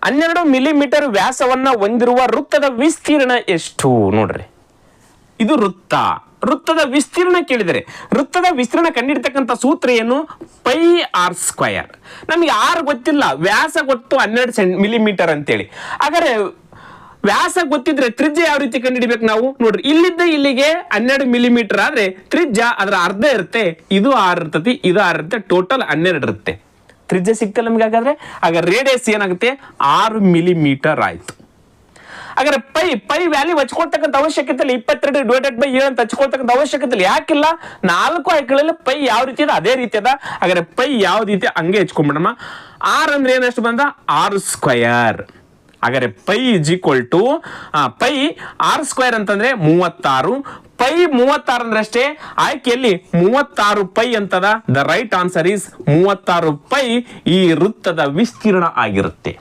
12 millimetre ವ್ಯಾಸವನ್ನ ಹೊಂದಿರುವ ವೃತ್ತದ ವಿಸ್ತೀರ್ಣ ಎಷ್ಟು ನೋಡ್ರಿ. ಇದು ವೃತ್ತದ ವಿಸ್ತೀರ್ಣ ಕೇಳಿದರೆ ವೃತ್ತದ ವಿಸ್ತೀರ್ಣ ಕಂಡಿಡ್ತಕ್ಕಂಥ ಸೂತ್ರ ಏನು? Pi R square. ನಮಗೆ ಆರ್ ಗೊತ್ತಿಲ್ಲ, ವ್ಯಾಸ ಗೊತ್ತು 12 ಮಿಲಿಮೀಟರ್ ಅಂತೇಳಿ. ಹಾಗಾದ್ರೆ ವ್ಯಾಸ ಗೊತ್ತಿದ್ರೆ ತ್ರಿಜ್ಯ ಯಾವ ರೀತಿ ಕಂಡುಹಿಡಿಬೇಕು ನಾವು? ನೋಡ್ರಿ, ಇಲ್ಲಿದ್ದ ಇಲ್ಲಿಗೆ 12 ಮಿಲಿಮೀಟರ್ ಆದ್ರೆ ತ್ರಿಜ್ಯ ಅದರ ಅರ್ಧ ಇರುತ್ತೆ. ಇದು 6 ಇರ್ತತಿ, ಇದು 6 ಇರುತ್ತೆ, ಟೋಟಲ್ 12 ಇರುತ್ತೆ. ತ್ರಿಜ್ಯ ಸಿಗ್ತಲ್ಲ ನಮ್ಗೆ. ಆಗ ರೇಡಿಯಸ್ ಏನಾಗುತ್ತೆ? 6 ಮಿಲಿಮೀಟರ್ ಆಯ್ತು. ಹಾಗಾದ್ರೆ ಪೈ ವ್ಯಾಲ್ಯೂ ಹಚ್ಕೊಳ್ತಕ್ಕಂಥ ಅವಶ್ಯಕತೆ ಇಲ್ಲ. 22 ಡಿವೈಡೆಡ್ ಬೈ 7 ಅಂತ ಹಚ್ಕೊಳ್ತಕ್ಕಂಥ ಅವಶ್ಯಕತೆ ಇಲ್ಲ. ಯಾಕಿಲ್ಲ? 4 ಆಯ್ಕೆಗಳಲ್ಲಿ ಪೈ ಯಾವ ರೀತಿ ಇದೆ ಅದೇ ರೀತಿ ಅದ. ಹಾಗಾದ್ರೆ ಪೈ ಯಾವ ರೀತಿ ಹಂಗೆ ಹಚ್ಕೊಂಡ್ಬಿಡಮ್ಮ. ಆರ್ ಅಂದ್ರೆ ಏನಷ್ಟು ಬಂದ? 6 ಸ್ಕ್ವಯರ್. ಹಾಗಾದ್ರೆ pi is equal to pi R square ಅಂತಂದ್ರೆ 36. ಪೈ 36 ಅಂದ್ರೆ ಅಷ್ಟೇ. ಆಯ್ಕೆಯಲ್ಲಿ 36 ಪೈ ಅಂತದ. The right answer is 36 pi ಈ ವೃತ್ತದ ವಿಸ್ತೀರ್ಣ ಆಗಿರುತ್ತೆ.